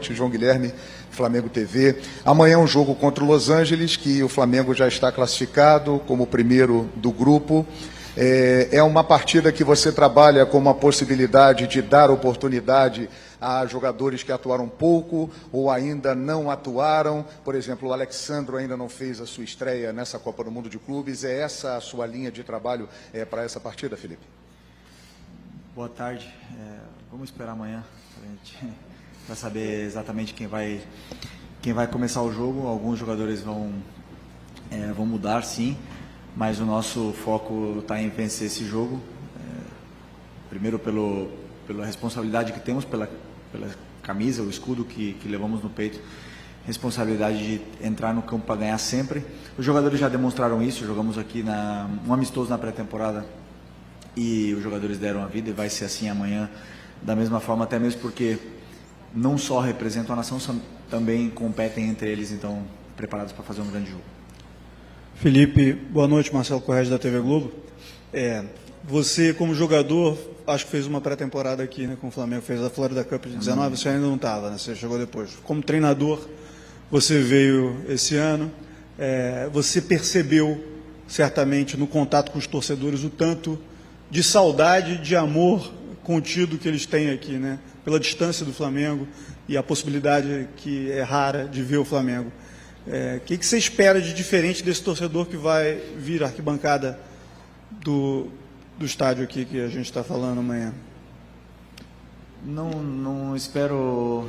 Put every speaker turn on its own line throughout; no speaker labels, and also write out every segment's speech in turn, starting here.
João Guilherme, Flamengo TV. Amanhã é um jogo contra o Los Angeles, que o Flamengo já está classificado como o primeiro do grupo. É uma partida que você trabalha com uma possibilidade de dar oportunidade a jogadores que atuaram pouco ou ainda não atuaram. Por exemplo, o Alexandro ainda não fez a sua estreia nessa Copa do Mundo de Clubes. É essa a sua linha de trabalho para essa partida, Felipe?
Boa tarde. Vamos esperar amanhã para saber exatamente quem vai começar o jogo. Alguns jogadores vão mudar, sim, mas o nosso foco está em vencer esse jogo. Primeiro pela responsabilidade que temos, pela camisa, o escudo que levamos no peito, responsabilidade de entrar no campo para ganhar sempre. Os jogadores já demonstraram isso. Jogamos aqui um amistoso na pré-temporada e os jogadores deram a vida, e vai ser assim amanhã da mesma forma, até mesmo porque não só representam a nação, também competem entre eles, então preparados para fazer um grande jogo.
Felipe, boa noite, Marcelo Corrêa da TV Globo. Você, como jogador, acho que fez uma pré-temporada aqui, né, com o Flamengo, fez a Florida Cup de 19, você ainda não estava, né, você chegou depois. Como treinador, você veio esse ano, você percebeu, certamente, no contato com os torcedores, o tanto de saudade, de amor contido que eles têm aqui, né, pela distância do Flamengo e a possibilidade que é rara de ver o Flamengo. O que você espera de diferente desse torcedor que vai vir à arquibancada do estádio aqui que a gente está falando amanhã?
Não espero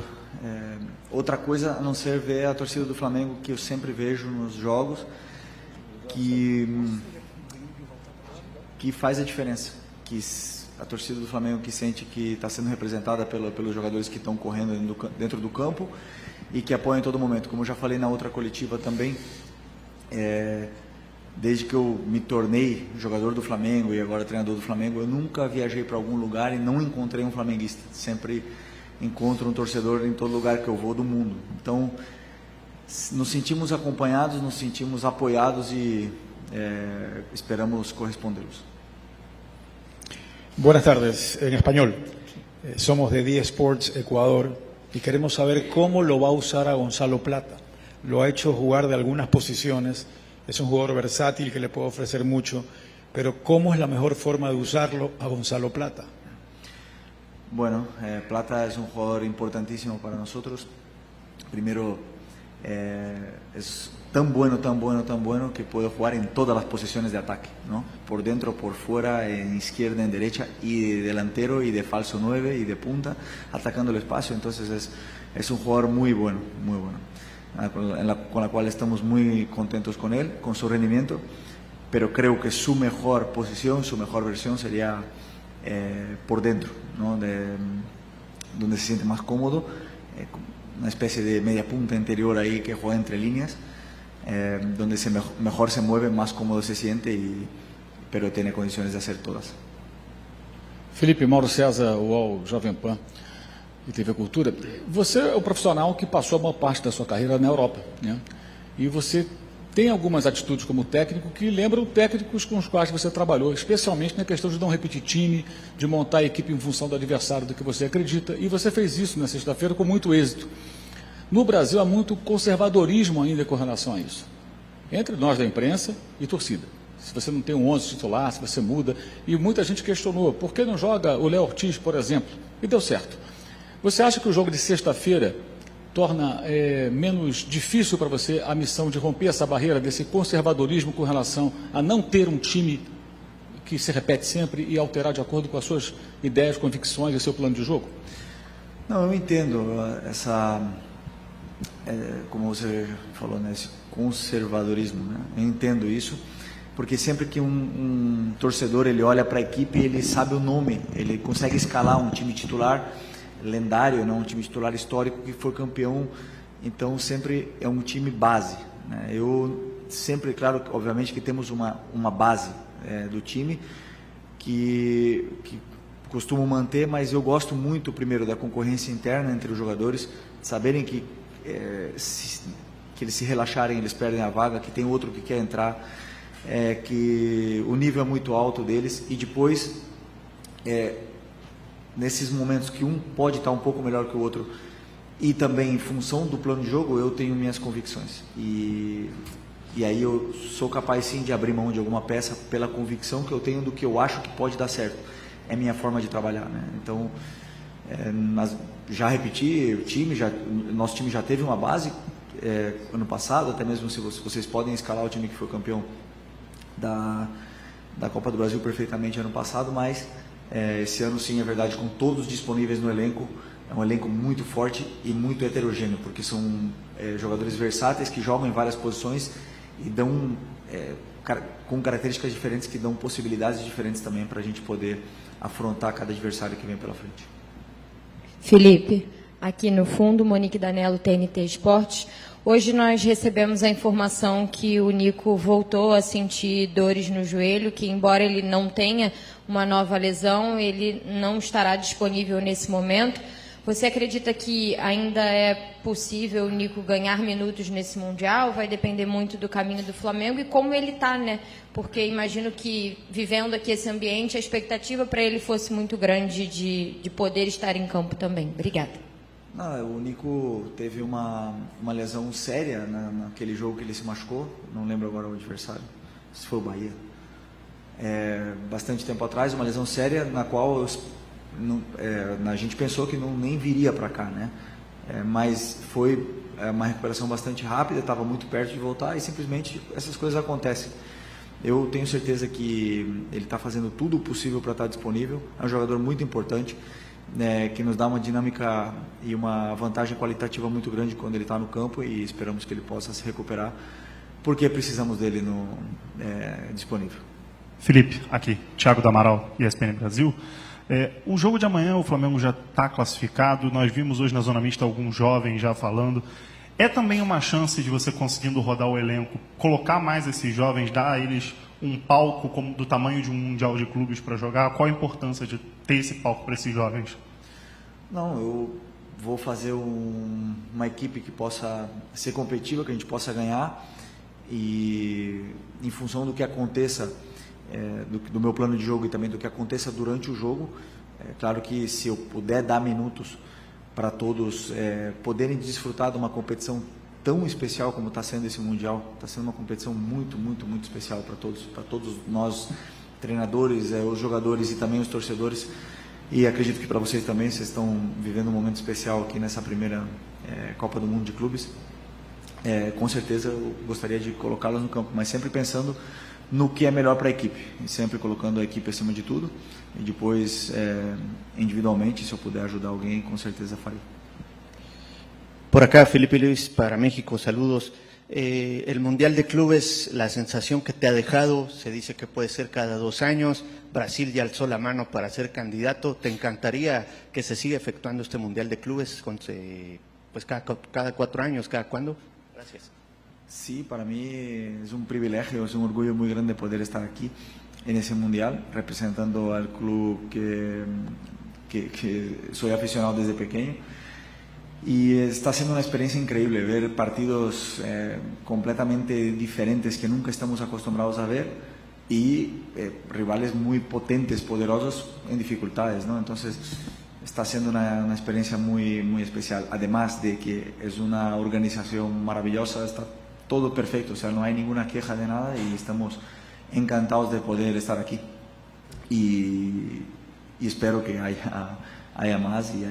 outra coisa a não ser ver a torcida do Flamengo que eu sempre vejo nos jogos, que faz a diferença, que a torcida do Flamengo que sente que está sendo representada pelos jogadores que estão correndo dentro do campo e que apoiam em todo momento. Como eu já falei na outra coletiva também, desde que eu me tornei jogador do Flamengo e agora treinador do Flamengo, eu nunca viajei para algum lugar e não encontrei um flamenguista. Sempre encontro um torcedor em todo lugar que eu vou do mundo. Então, nos sentimos acompanhados, nos sentimos apoiados e esperamos correspondê-los.
Buenas tardes, en español. Somos de DIA Sports Ecuador y queremos saber cómo lo va a usar a Gonzalo Plata. Lo ha hecho jugar de algunas posiciones, es un jugador versátil que le puede ofrecer mucho, pero ¿cómo es la mejor forma de usarlo a Gonzalo Plata?
Bueno, Plata es un jugador importantísimo para nosotros. Primero, es tan bueno que puede jugar en todas las posiciones de ataque, ¿no? Por dentro, por fuera, en izquierda, en derecha, y de delantero, y de falso 9, y de punta, atacando el espacio. Entonces es un jugador muy bueno, con la cual estamos muy contentos con él, con su rendimiento, pero creo que su mejor posición, su mejor versión sería por dentro, ¿no? Donde se siente más cómodo, una especie de media punta interior ahí que juega entre líneas, donde mejor se mueve, más cómodo se siente, pero tiene condiciones de hacer todas.
Felipe, Mauro César, UOL, Jovem Pan e TV Cultura. Você é o profissional que passou a maior parte da sua carreira na Europa, né? E você tem algumas atitudes como técnico que lembram técnicos com os quais você trabalhou, especialmente na questão de não repetir time, de montar a equipe em função do adversário do que você acredita, e você fez isso na sexta-feira com muito êxito. No Brasil há muito conservadorismo ainda com relação a isso, entre nós da imprensa e torcida. Se você não tem um 11 titular, se você muda, e muita gente questionou, por que não joga o Léo Ortiz, por exemplo? E deu certo. Você acha que o jogo de sexta-feira torna menos difícil para você a missão de romper essa barreira desse conservadorismo com relação a não ter um time que se repete sempre e alterar de acordo com as suas ideias, convicções e seu plano de jogo?
Não, eu entendo como você falou, né, esse conservadorismo, né? Eu entendo isso, porque sempre que um torcedor ele olha para a equipe, ele sabe o nome, ele consegue escalar um time titular lendário, não um time titular histórico que foi campeão, então sempre é um time base, né? Eu sempre, claro, obviamente que temos uma base do time que costumo manter, mas eu gosto muito primeiro da concorrência interna entre os jogadores, saberem que eles se relaxarem, eles perdem a vaga, que tem outro que quer entrar, que o nível é muito alto deles, e depois nesses momentos que um pode estar um pouco melhor que o outro, E também, em função do plano de jogo, eu tenho minhas convicções. E aí eu sou capaz, sim, de abrir mão de alguma peça pela convicção que eu tenho do que eu acho que pode dar certo. É minha forma de trabalhar, né? Então, já repeti, nosso time já teve uma base ano passado, até mesmo se vocês podem escalar o time que foi campeão da Copa do Brasil perfeitamente ano passado, mas esse ano, sim, é verdade, com todos disponíveis no elenco. É um elenco muito forte e muito heterogêneo, porque são jogadores versáteis que jogam em várias posições e dão com características diferentes que dão possibilidades diferentes também para a gente poder afrontar cada adversário que vem pela frente.
Felipe, aqui no fundo, Monique Danello, TNT Esportes. Hoje nós recebemos a informação que o Nico voltou a sentir dores no joelho, que embora ele não tenha uma nova lesão, ele não estará disponível nesse momento. Você acredita que ainda é possível o Nico ganhar minutos nesse Mundial? Vai depender muito do caminho do Flamengo e como ele está, né? Porque imagino que, vivendo aqui esse ambiente, a expectativa para ele fosse muito grande de poder estar em campo também. Obrigada.
Não, o Nico teve uma lesão séria naquele jogo que ele se machucou. Não lembro agora o adversário, se foi o Bahia. Bastante tempo atrás, uma lesão séria na qual a gente pensou que nem viria para cá, né? Mas foi uma recuperação bastante rápida, estava muito perto de voltar e simplesmente essas coisas acontecem. Eu tenho certeza que ele está fazendo tudo o possível para estar disponível. É um jogador muito importante, que nos dá uma dinâmica e uma vantagem qualitativa muito grande quando ele está no campo e esperamos que ele possa se recuperar, porque precisamos dele disponível.
Felipe, aqui, Thiago Damaral, ESPN Brasil. O jogo de amanhã, o Flamengo já está classificado, nós vimos hoje na Zona Mista alguns jovens já falando. É também uma chance de você, conseguindo rodar o elenco, colocar mais esses jovens, dar a eles um palco como do tamanho de um Mundial de Clubes para jogar? Qual a importância de ter esse palco para esses jovens?
Não, eu vou fazer uma equipe que possa ser competitiva, que a gente possa ganhar, e em função do que aconteça, do meu plano de jogo e também do que aconteça durante o jogo, claro que se eu puder dar minutos para todos poderem desfrutar de uma competição tão especial como está sendo esse Mundial, está sendo uma competição muito, muito, muito especial para todos nós, treinadores, os jogadores e também os torcedores, e acredito que para vocês também, vocês estão vivendo um momento especial aqui nessa primeira Copa do Mundo de Clubes. Com certeza eu gostaria de colocá-los no campo, mas sempre pensando no que é melhor para a equipe, e sempre colocando a equipe acima de tudo, e depois individualmente, se eu puder ajudar alguém, com certeza farei.
Por acá, Felipe Luis, para México, saludos. El Mundial de Clubes, la sensación que te ha dejado, se dice que puede ser cada 2 años, Brasil ya alzó la mano para ser candidato. ¿Te encantaría que se siga efectuando este Mundial de Clubes pues cada 4 años, cada cuándo? Gracias.
Sí, para mí es un privilegio, es un orgullo muy grande poder estar aquí en ese Mundial, representando al club que soy aficionado desde pequeño. Y está siendo una experiencia increíble ver partidos completamente diferentes que nunca estamos acostumbrados a ver y rivales muy potentes, poderosos en dificultades, ¿no? Entonces está siendo una experiencia muy, muy especial. Además de que es una organización maravillosa, está todo perfecto, o sea, no hay ninguna queja de nada y estamos encantados de poder estar aquí. Y espero que haya más y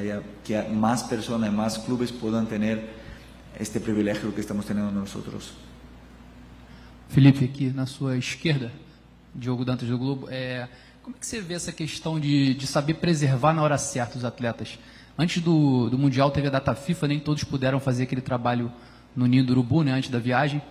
que más personas, más clubes puedan tener este privilegio que estamos teniendo nosotros.
Felipe, aqui na sua esquerda, Diogo Dantas do Globo, como é que você vê essa questão de saber preservar na hora certa os atletas? Antes do Mundial teve a data FIFA, nem todos puderam fazer aquele trabalho no Ninho do Urubu, né, antes da viagem,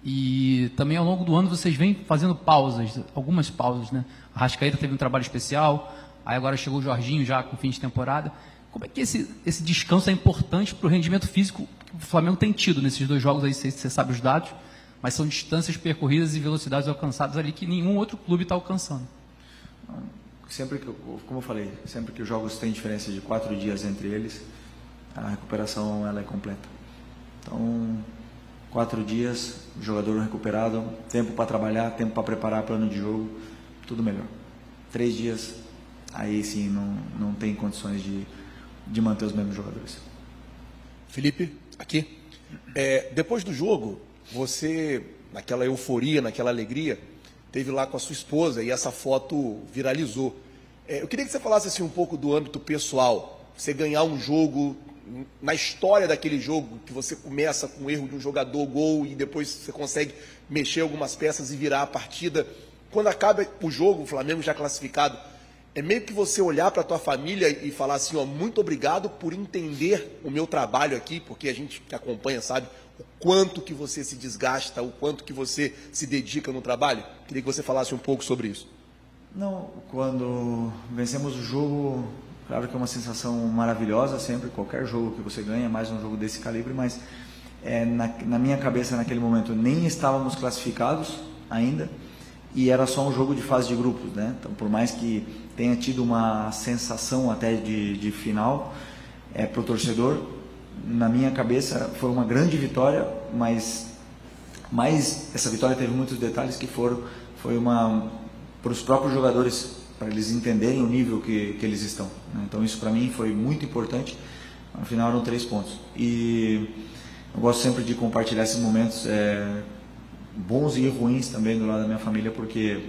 e também ao longo do ano vocês vêm fazendo pausas, algumas pausas, né? A Arrascaeta teve um trabalho especial, aí agora chegou o Jorginho já com fim de temporada. Como é que esse descanso é importante para o rendimento físico que o Flamengo tem tido nesses 2 jogos aí, você sabe os dados, mas são distâncias percorridas e velocidades alcançadas ali que nenhum outro clube está alcançando.
Sempre que, como eu falei, sempre que os jogos têm diferença de 4 dias entre eles, a recuperação ela é completa. Então, 4 dias, jogador recuperado, tempo para trabalhar, tempo para preparar plano de jogo, tudo melhor. 3 dias, aí sim não tem condições de manter os mesmos jogadores.
Felipe, aqui. Depois do jogo, você, naquela euforia, naquela alegria, teve lá com a sua esposa e essa foto viralizou. Eu queria que você falasse assim, um pouco do âmbito pessoal. Você ganhar um jogo, na história daquele jogo, que você começa com o erro de um jogador, gol, e depois você consegue mexer algumas peças e virar a partida. Quando acaba o jogo, o Flamengo já classificado, é meio que você olhar para a tua família e falar assim, ó, muito obrigado por entender o meu trabalho aqui, porque a gente que acompanha sabe o quanto que você se desgasta, o quanto que você se dedica no trabalho. Queria que você falasse um pouco sobre isso.
Não, quando vencemos o jogo, claro que é uma sensação maravilhosa sempre, qualquer jogo que você ganha, mais um jogo desse calibre, mas na minha cabeça naquele momento nem estávamos classificados ainda e era só um jogo de fase de grupos, né? Então, por mais que tenha tido uma sensação até de final para o torcedor, na minha cabeça foi uma grande vitória, mas essa vitória teve muitos detalhes que foi para os próprios jogadores, para eles entenderem o nível que eles estão, né? Então isso para mim foi muito importante. No final eram 3 pontos e eu gosto sempre de compartilhar esses momentos bons e ruins também do lado da minha família, porque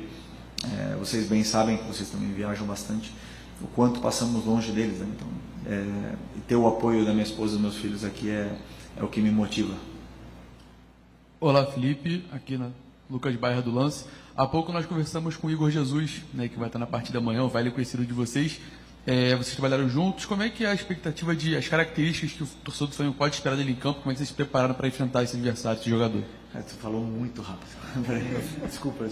vocês bem sabem, que vocês também viajam bastante, o quanto passamos longe deles, né? Então e ter o apoio da minha esposa e dos meus filhos aqui é o que me motiva.
Olá, Felipe, aqui na Lucas Bairra do Lance. Há pouco nós conversamos com o Igor Jesus, né, que vai estar na partida amanhã, o velho conhecido de vocês. Vocês trabalharam juntos. Como é que é a expectativa as características que o torcedor do Flamengo pode esperar dele em campo? Como é que vocês se prepararam para enfrentar esse adversário, esse jogador?
Você falou muito rápido. Desculpa.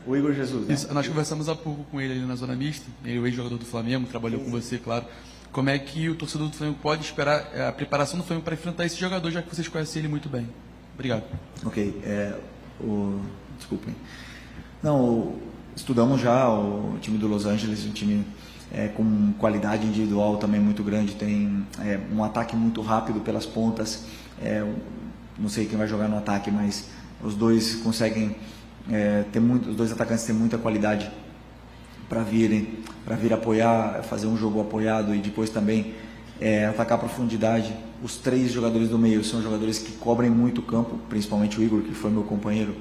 O Igor Jesus, né?
Isso, nós conversamos há pouco com ele ali na Zona Mista. Ele é o ex-jogador do Flamengo, trabalhou com você, claro. Como é que o torcedor do Flamengo pode esperar a preparação do Flamengo para enfrentar esse jogador, já que vocês conhecem ele muito bem? Obrigado.
Ok. Desculpem. Não, estudamos já o time do Los Angeles, um time com qualidade individual também muito grande, tem um ataque muito rápido pelas pontas, não sei quem vai jogar no ataque, mas os dois conseguem os dois atacantes têm muita qualidade para vir apoiar, fazer um jogo apoiado e depois também atacar a profundidade. Os 3 jogadores do meio são jogadores que cobrem muito o campo, principalmente o Igor, que foi meu companheiro,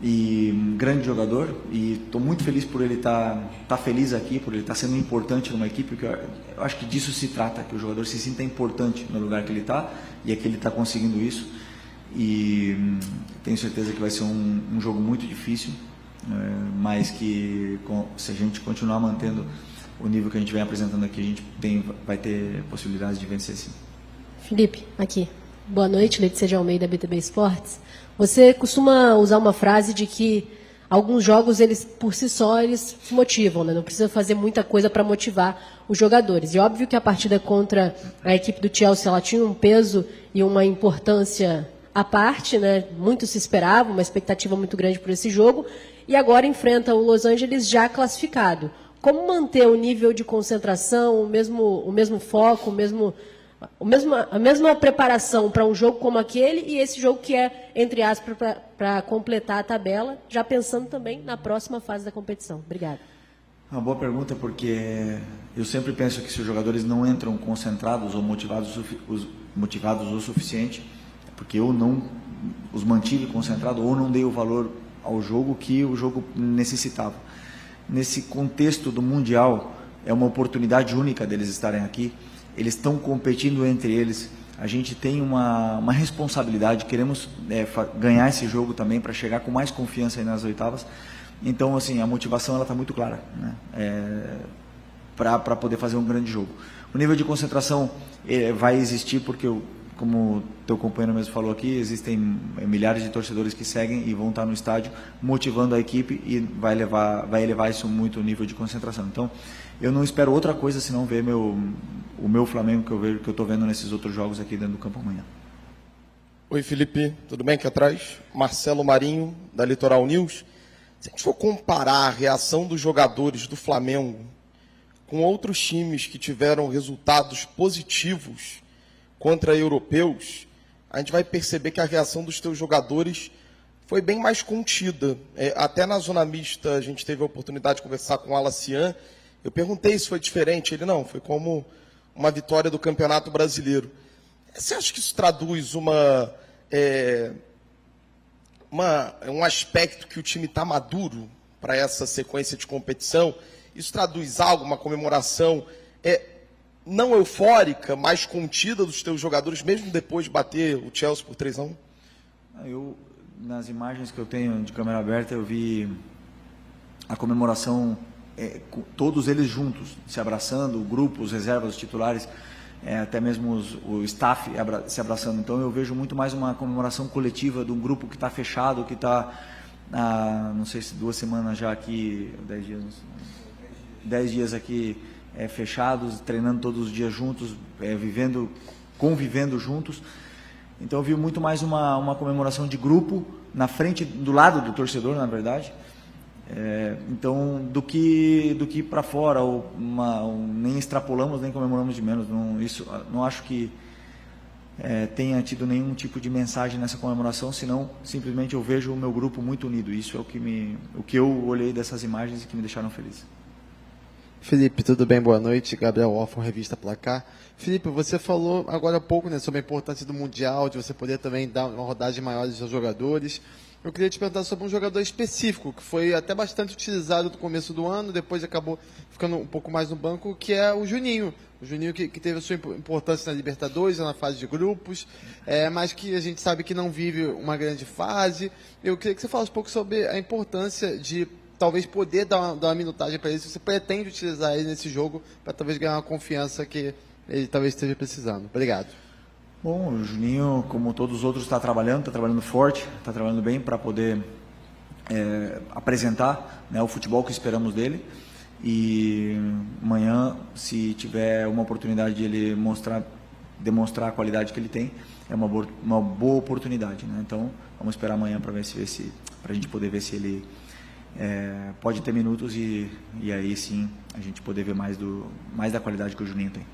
e um grande jogador, e estou muito feliz por ele estar feliz aqui, por ele estar sendo importante numa equipe, porque eu acho que disso se trata, que o jogador se sinta importante no lugar que ele está, e aqui ele está conseguindo isso, e tenho certeza que vai ser um jogo muito difícil, mas que se a gente continuar mantendo o nível que a gente vem apresentando aqui, a gente vai ter possibilidades de vencer, sim.
Felipe, aqui. Boa noite, Letícia de Almeida, BTB Esportes. Você costuma usar uma frase de que alguns jogos, eles por si só, eles se motivam, né? Não precisa fazer muita coisa para motivar os jogadores. E óbvio que a partida contra a equipe do Chelsea, ela tinha um peso e uma importância à parte, né? Muito se esperava, uma expectativa muito grande por esse jogo. E agora enfrenta o Los Angeles já classificado. Como manter o nível de concentração, o mesmo foco, a mesma preparação para um jogo como aquele e esse jogo que é, entre aspas, para completar a tabela, já pensando também na próxima fase da competição? Obrigada.
Uma boa pergunta, porque eu sempre penso que se os jogadores não entram concentrados ou motivados o suficiente, é porque eu não os mantive concentrados ou não dei o valor ao jogo que o jogo necessitava. Nesse contexto do Mundial, é uma oportunidade única deles estarem aqui. Eles estão competindo entre eles. A gente tem uma responsabilidade, queremos ganhar esse jogo também para chegar com mais confiança aí nas oitavas. Então, assim, a motivação está muito clara, né? Para poder fazer um grande jogo. O nível de concentração vai existir porque, como o teu companheiro mesmo falou aqui, existem milhares de torcedores que seguem e vão estar no estádio motivando a equipe e vai elevar isso muito o nível de concentração. Então, eu não espero outra coisa senão ver o meu Flamengo que eu estou vendo nesses outros jogos aqui dentro do campo amanhã.
Oi, Felipe, tudo bem aqui atrás? Marcelo Marinho, da Litoral News. Se a gente for comparar a reação dos jogadores do Flamengo com outros times que tiveram resultados positivos contra europeus, a gente vai perceber que a reação dos teus jogadores foi bem mais contida. Até na Zona Mista a gente teve a oportunidade de conversar com o Alacian. Eu perguntei se foi diferente. Ele não, foi como uma vitória do Campeonato Brasileiro. Você acha que isso traduz um aspecto que o time está maduro para essa sequência de competição? Isso traduz algo, uma comemoração não eufórica, mas contida dos teus jogadores, mesmo depois de bater o Chelsea por 3-1?
Nas imagens que eu tenho de câmera aberta, eu vi a comemoração, com todos eles juntos, se abraçando, o grupo, os reservas, os titulares, até mesmo o staff se abraçando. Então eu vejo muito mais uma comemoração coletiva de um grupo que está fechado, que está, não sei se 2 semanas já aqui, 10 dias, 10 dias aqui fechados, treinando todos os dias juntos, convivendo juntos. Então eu vi muito mais uma comemoração de grupo na frente, do lado do torcedor, na verdade. Então, do que para fora, nem extrapolamos, nem comemoramos de menos. Não acho que tenha tido nenhum tipo de mensagem nessa comemoração, senão simplesmente eu vejo o meu grupo muito unido. Isso é o que eu olhei dessas imagens e que me deixaram feliz.
Felipe, tudo bem? Boa noite. Gabriel Orfan, Revista Placar. Felipe, você falou agora há pouco, sobre a importância do Mundial, de você poder também dar uma rodagem maior dos seus jogadores. Eu queria te perguntar sobre um jogador específico, que foi até bastante utilizado no começo do ano, depois acabou ficando um pouco mais no banco, que é o Juninho. O Juninho que teve a sua importância na Libertadores, na fase de grupos, mas que a gente sabe que não vive uma grande fase. Eu queria que você falasse um pouco sobre a importância de talvez poder dar uma minutagem para ele, se você pretende utilizar ele nesse jogo, para talvez ganhar uma confiança que ele talvez esteja precisando. Obrigado.
Bom, o Juninho, como todos os outros, está trabalhando forte, está trabalhando bem para poder apresentar, o futebol que esperamos dele. E amanhã, se tiver uma oportunidade de ele demonstrar a qualidade que ele tem, é uma boa oportunidade. Então, vamos esperar amanhã para a gente poder ver se ele pode ter minutos e aí sim a gente poder ver mais da qualidade que o Juninho tem.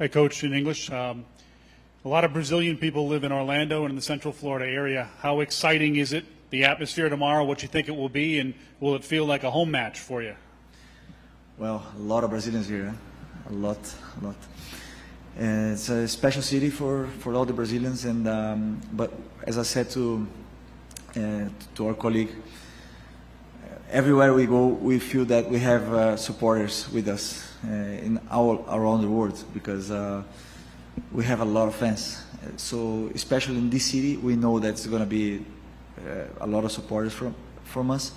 Hey, Coach, in English. A lot of Brazilian people live in Orlando and in the Central Florida area. How exciting is it, the atmosphere tomorrow, what you think it will be, and will it feel like a home match for you?
Well, a lot of Brazilians here, a lot. It's a special city for all the Brazilians, and but as I said to our colleague, everywhere we go, we feel that we have supporters with us all around the world, because we have a lot of fans. So especially in this city, we know that it's going to be a lot of supporters from us.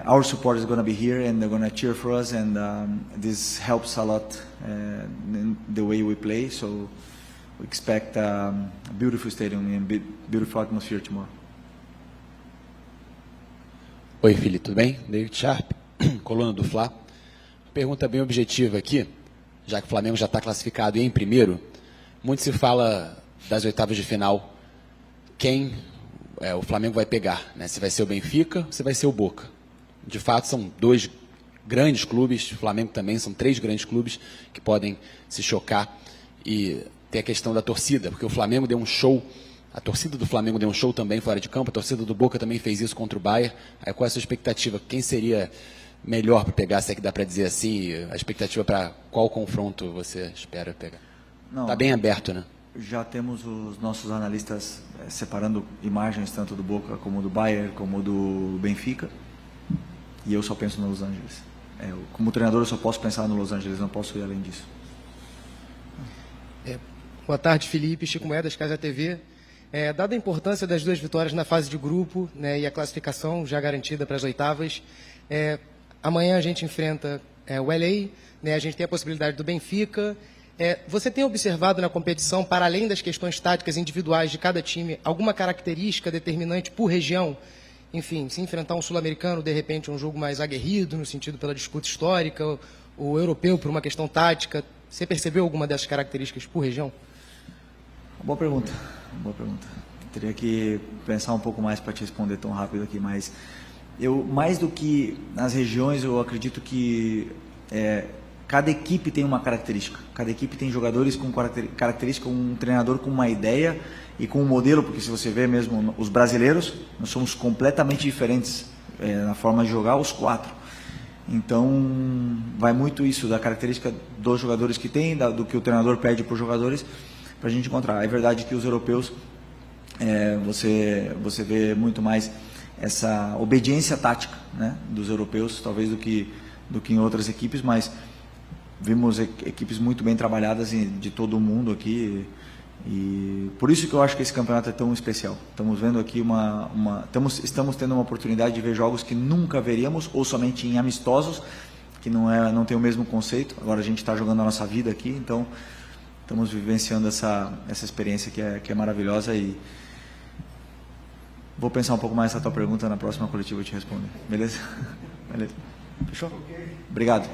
Our support is going to be here, and they're going to cheer for us, and this helps a lot in the way we play. So we expect a beautiful stadium and beautiful atmosphere tomorrow.
Oi, Felipe, tudo bem? David Sharp, coluna do Fla. Pergunta bem objetiva aqui, já que o Flamengo já está classificado e em primeiro. Muito se fala das oitavas de final, quem o Flamengo vai pegar, se vai ser o Benfica ou se vai ser o Boca. De fato, são 2 grandes clubes, o Flamengo também, são 3 grandes clubes que podem se chocar. E tem a questão da torcida, porque o Flamengo deu um show. A torcida do Flamengo deu um show também fora de campo, a torcida do Boca também fez isso contra o Bayern. Aí, qual é a sua expectativa? Quem seria melhor para pegar, se é que dá para dizer assim? A expectativa para qual confronto você espera pegar? Está bem aberto, né?
Já temos os nossos analistas separando imagens tanto do Boca como do Bayern, como do Benfica. E eu só penso no Los Angeles. Como treinador, eu só posso pensar no Los Angeles, não posso ir além disso.
Boa tarde, Felipe. Chico Moedas, Casa TV. Dada a importância das 2 vitórias na fase de grupo, e a classificação já garantida para as oitavas, amanhã a gente enfrenta o LA, a gente tem a possibilidade do Benfica. Você tem observado na competição, para além das questões táticas individuais de cada time, alguma característica determinante por região? Enfim, se enfrentar um sul-americano, de repente um jogo mais aguerrido, no sentido pela disputa histórica, o europeu por uma questão tática, você percebeu alguma dessas características por região?
Boa pergunta. Teria que pensar um pouco mais para te responder tão rápido aqui, mas mais do que nas regiões, eu acredito que cada equipe tem uma característica, cada equipe tem jogadores com característica, um treinador com uma ideia e com um modelo, porque se você vê mesmo os brasileiros, nós somos completamente diferentes na forma de jogar, os 4. Então, vai muito isso da característica dos jogadores que tem, do que o treinador pede para os jogadores, para a gente encontrar. É verdade que os europeus, você vê muito mais essa obediência tática, né, dos europeus, talvez do que em outras equipes, mas vimos equipes muito bem trabalhadas de todo o mundo aqui, e por isso que eu acho que esse campeonato é tão especial. Estamos vendo aqui estamos tendo uma oportunidade de ver jogos que nunca veríamos, ou somente em amistosos, que não tem o mesmo conceito. Agora a gente está jogando a nossa vida aqui, então estamos vivenciando essa experiência que é maravilhosa, e vou pensar um pouco mais nessa tua pergunta, na próxima coletiva eu te responder. Beleza? Beleza. Fechou? Obrigado.